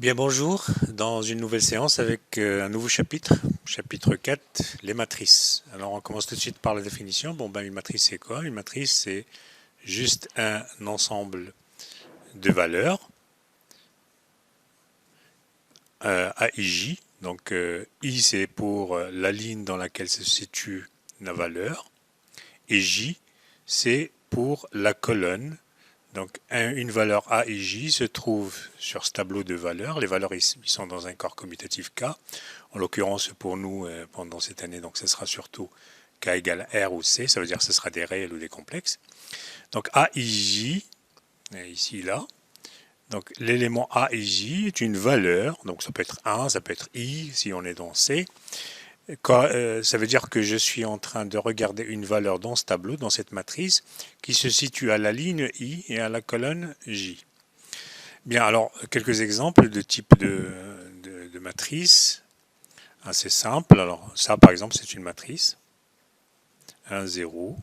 Bien bonjour, dans une nouvelle séance avec un nouveau chapitre, chapitre 4, les matrices. Alors on commence tout de suite par la définition. Une matrice c'est quoi? Une matrice c'est juste un ensemble de valeurs AIJ. Donc I c'est pour la ligne dans laquelle se situe la valeur et J c'est pour la colonne. Donc une valeur A et J se trouve sur ce tableau de valeurs. Les valeurs ils sont dans un corps commutatif K. En l'occurrence pour nous pendant cette année, donc ce sera surtout K égale R ou C, ça veut dire que ce sera des réels ou des complexes. Donc A et J, ici là. Donc l'élément A et J est une valeur, donc ça peut être 1, ça peut être I si on est dans C. Ça veut dire que je suis en train de regarder une valeur dans ce tableau, dans cette matrice, qui se situe à la ligne I et à la colonne J. Bien, alors, quelques exemples de type de matrice assez simple. Alors, ça, par exemple, c'est une matrice. 1, 0,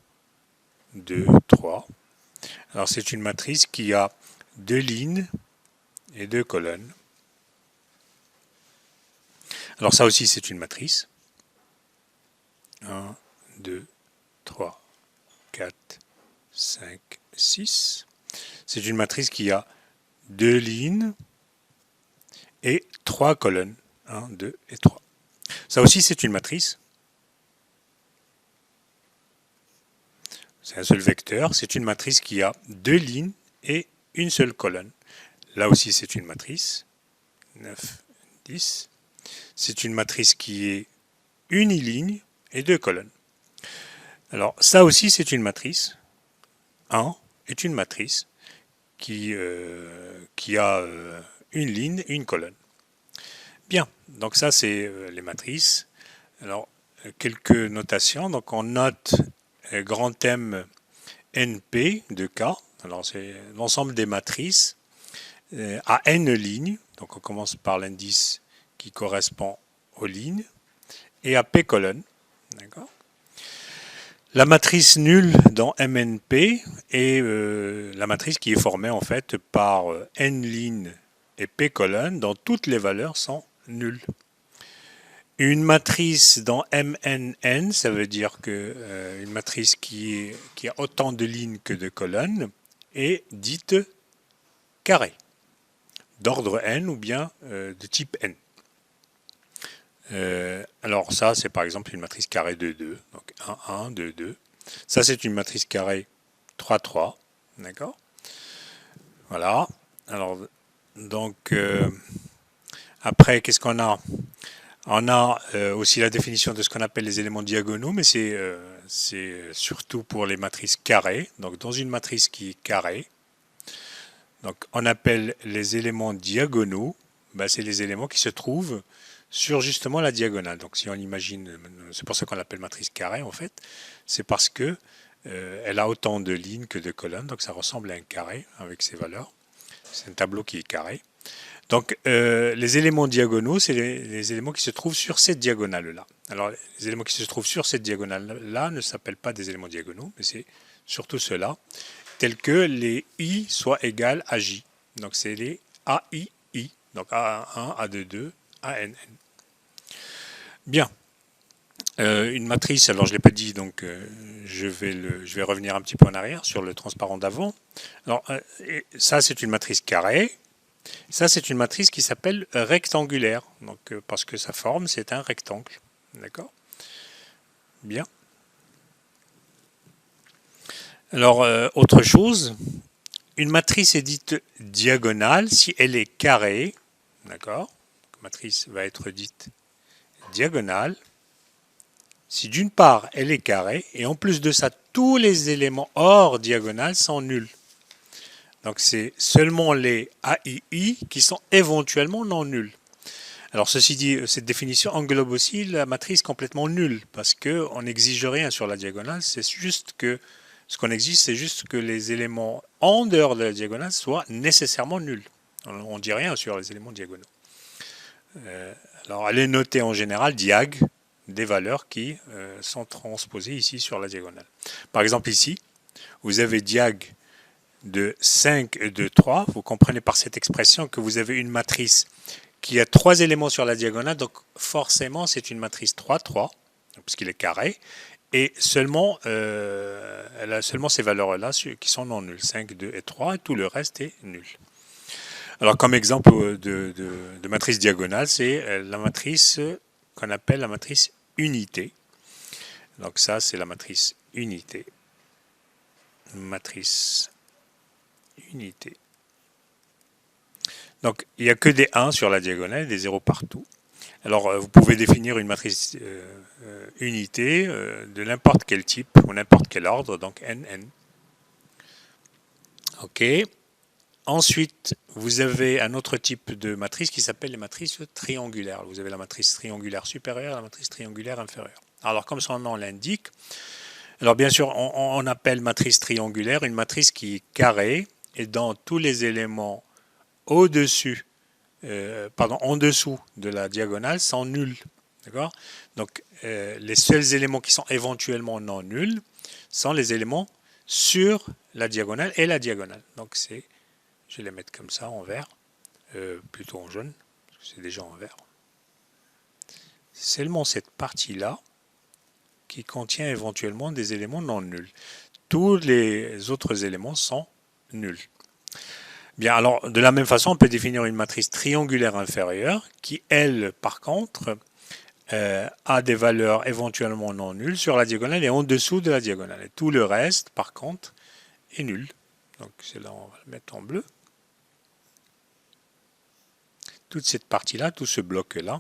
2, 3. Alors, c'est une matrice qui a deux lignes et deux colonnes. Alors, ça aussi, c'est une matrice. 1, 2, 3, 4, 5, 6. C'est une matrice qui a deux lignes et trois colonnes. 1, 2 et 3. Ça aussi, c'est une matrice. C'est un seul vecteur. C'est une matrice qui a deux lignes et une seule colonne. Là aussi, c'est une matrice. 9, 10. C'est une matrice qui est uniligne et deux colonnes. Alors, ça aussi, c'est une matrice. 1 est une matrice qui a une ligne et une colonne. Bien, donc ça, c'est les matrices. Alors, quelques notations. Donc, on note grand M NP de K. Alors, c'est l'ensemble des matrices à n lignes. Donc, on commence par l'indice qui correspond aux lignes et à P colonnes. D'accord. La matrice nulle dans MNP est la matrice qui est formée en fait par n lignes et P colonnes dont toutes les valeurs sont nulles. Une matrice dans MNN, ça veut dire que une matrice qui a autant de lignes que de colonnes est dite carrée, d'ordre n ou bien de type n. Alors ça, c'est par exemple une matrice carrée de 2, donc 1, 1, 2, 2. Ça, c'est une matrice carrée 3, 3, d'accord. Voilà. Alors, donc, après, qu'est-ce qu'on a? On a aussi la définition de ce qu'on appelle les éléments diagonaux, mais c'est surtout pour les matrices carrées. Donc, dans une matrice qui est carrée, donc on appelle les éléments diagonaux, c'est les éléments qui se trouvent sur justement la diagonale. Donc, si on imagine, c'est pour ça qu'on l'appelle matrice carrée en fait, c'est parce que elle a autant de lignes que de colonnes, donc ça ressemble à un carré avec ses valeurs. C'est un tableau qui est carré. Donc, les éléments diagonaux, c'est les éléments qui se trouvent sur cette diagonale-là. Alors, les éléments qui se trouvent sur cette diagonale-là ne s'appellent pas des éléments diagonaux, mais c'est surtout ceux-là, tels que les i soient égales à j. Donc, c'est les ai, i. Donc, a1, a22, ann. Bien. Une matrice, alors je ne l'ai pas dit, donc je vais revenir un petit peu en arrière sur le transparent d'avant. Alors, ça, c'est une matrice carrée. Ça, c'est une matrice qui s'appelle rectangulaire, donc, parce que sa forme, c'est un rectangle. D'accord? Bien. Alors, autre chose, une matrice est dite diagonale si elle est carrée. D'accord? La matrice va être dite diagonale si d'une part elle est carrée et en plus de ça, tous les éléments hors diagonale sont nuls. Donc c'est seulement les AII qui sont éventuellement non nuls. Alors ceci dit, cette définition englobe aussi la matrice complètement nulle, parce qu'on n'exige rien sur la diagonale, c'est juste que ce qu'on exige, c'est juste que les éléments en dehors de la diagonale soient nécessairement nuls. On ne dit rien sur les éléments diagonaux. Alors elle est notée en général diag, des valeurs qui sont transposées ici sur la diagonale. Par exemple ici, vous avez diag de 5 et de 3, vous comprenez par cette expression que vous avez une matrice qui a 3 éléments sur la diagonale, donc forcément c'est une matrice 3, 3, puisqu'il est carré, et seulement, elle a seulement ces valeurs-là qui sont non nulles, 5, 2 et 3, et tout le reste est nul. Alors comme exemple de matrice diagonale, c'est la matrice qu'on appelle la matrice unité. Donc ça c'est la matrice unité. Matrice unité. Donc il n'y a que des 1 sur la diagonale, des 0 partout. Alors vous pouvez définir une matrice unité de n'importe quel type ou n'importe quel ordre, donc n. Ok. Ensuite, vous avez un autre type de matrice qui s'appelle les matrices triangulaires. Vous avez la matrice triangulaire supérieure et la matrice triangulaire inférieure. Alors comme son nom l'indique, alors bien sûr on appelle matrice triangulaire une matrice qui est carrée et dont tous les éléments au-dessus, en dessous de la diagonale sont nuls. D'accord ? Donc les seuls éléments qui sont éventuellement non nuls sont les éléments sur la diagonale et la diagonale. Donc c'est, je vais les mettre comme ça en vert, plutôt en jaune, parce que c'est déjà en vert. C'est seulement cette partie-là qui contient éventuellement des éléments non nuls. Tous les autres éléments sont nuls. Bien, alors de la même façon, on peut définir une matrice triangulaire inférieure qui, elle, par contre, a des valeurs éventuellement non nulles sur la diagonale et en dessous de la diagonale. Et tout le reste, par contre, est nul. Donc c'est là, on va le mettre en bleu. Toute cette partie-là, tout ce bloc-là,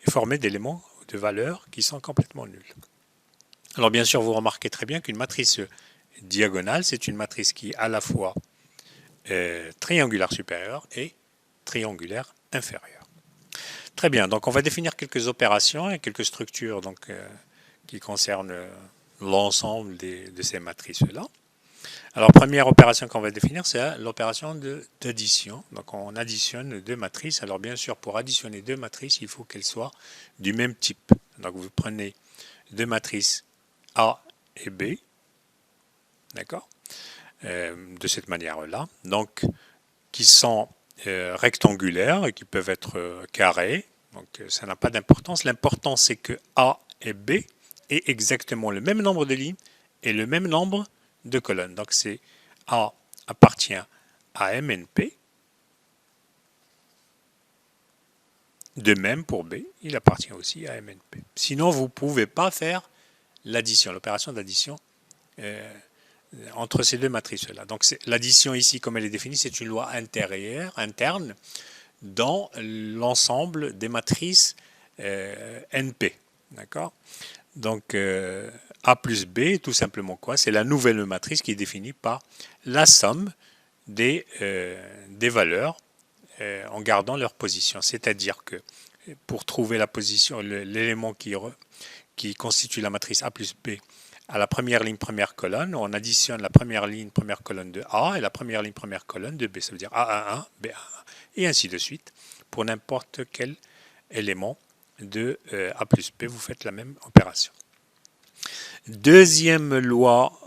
est formé d'éléments de valeurs qui sont complètement nuls. Alors bien sûr, vous remarquez très bien qu'une matrice diagonale, c'est une matrice qui est à la fois triangulaire supérieure et triangulaire inférieure. Très bien, donc on va définir quelques opérations et quelques structures donc, qui concernent l'ensemble de ces matrices-là. Alors, première opération qu'on va définir, c'est l'opération d'addition. Donc, on additionne deux matrices. Alors, bien sûr, pour additionner deux matrices, il faut qu'elles soient du même type. Donc, vous prenez deux matrices A et B, d'accord, de cette manière-là. Donc, qui sont rectangulaires et qui peuvent être carrés. Donc, ça n'a pas d'importance. L'important, c'est que A et B aient exactement le même nombre de lignes et le même nombre de colonnes. Donc, c'est A appartient à MNP. De même pour B, il appartient aussi à MNP. Sinon, vous ne pouvez pas faire l'addition, l'opération d'addition entre ces deux matrices-là. Donc, l'addition ici, comme elle est définie, c'est une loi interne, dans l'ensemble des matrices NP. D'accord ? Donc, A plus B, tout simplement quoi ? C'est la nouvelle matrice qui est définie par la somme des valeurs en gardant leur position. C'est-à-dire que pour trouver la position, l'élément qui constitue la matrice A plus B à la première ligne, première colonne, on additionne la première ligne, première colonne de A et la première ligne, première colonne de B. Ça veut dire A11, B11, et ainsi de suite. Pour n'importe quel élément de A plus B, vous faites la même opération. Deuxième loi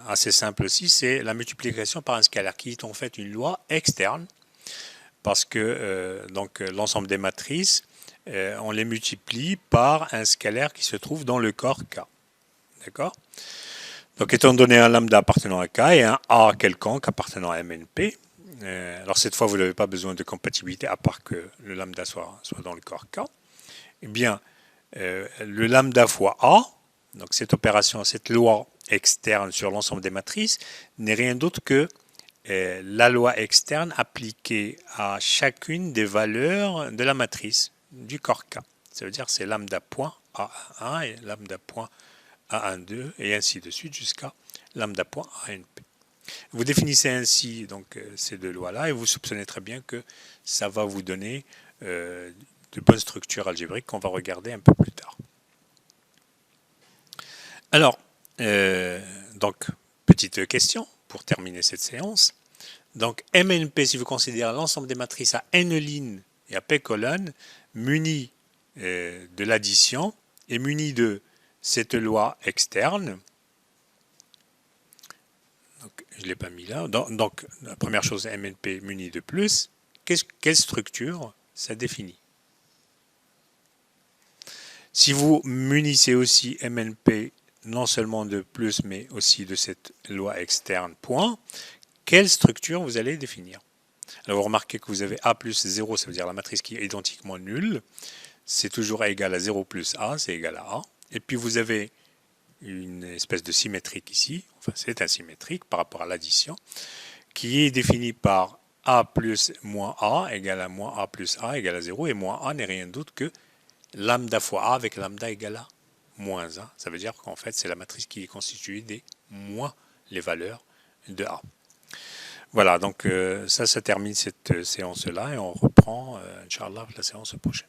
assez simple aussi, c'est la multiplication par un scalaire, qui est en fait une loi externe, parce que donc l'ensemble des matrices, on les multiplie par un scalaire qui se trouve dans le corps K. D'accord ? Donc étant donné un lambda appartenant à K et un A quelconque appartenant à MNP, alors cette fois vous n'avez pas besoin de compatibilité à part que le lambda soit dans le corps K, eh bien le lambda fois A, donc cette opération, cette loi externe sur l'ensemble des matrices, n'est rien d'autre que la loi externe appliquée à chacune des valeurs de la matrice du corps K. Ça veut dire que c'est lambda point A11 et lambda point A12 et ainsi de suite jusqu'à lambda point ANP. Vous définissez ainsi donc ces deux lois-là et vous soupçonnez très bien que ça va vous donner de bonnes structures algébriques qu'on va regarder un peu plus tard. Alors, donc, petite question pour terminer cette séance. Donc, MNP, si vous considérez l'ensemble des matrices à n lignes et à p colonnes, munis de l'addition et munis de cette loi externe. Donc, je ne l'ai pas mis là. Donc, la première chose, MNP muni de plus. Quelle structure ça définit? Si vous munissez aussi MNP non seulement de plus, mais aussi de cette loi externe point, quelle structure vous allez définir? Alors vous remarquez que vous avez A plus 0, ça veut dire la matrice qui est identiquement nulle. C'est toujours égal à 0 plus A, c'est égal à A. Et puis vous avez une espèce de symétrique ici, enfin c'est asymétrique par rapport à l'addition, qui est définie par A plus moins A égale à moins A plus A égale à 0, et moins A n'est rien d'autre que lambda fois A avec lambda égale à moins 1. Ça veut dire qu'en fait c'est la matrice qui est constituée des moins les valeurs de A. Voilà, donc ça termine cette séance-là et on reprend, Inch'Allah, la séance prochaine.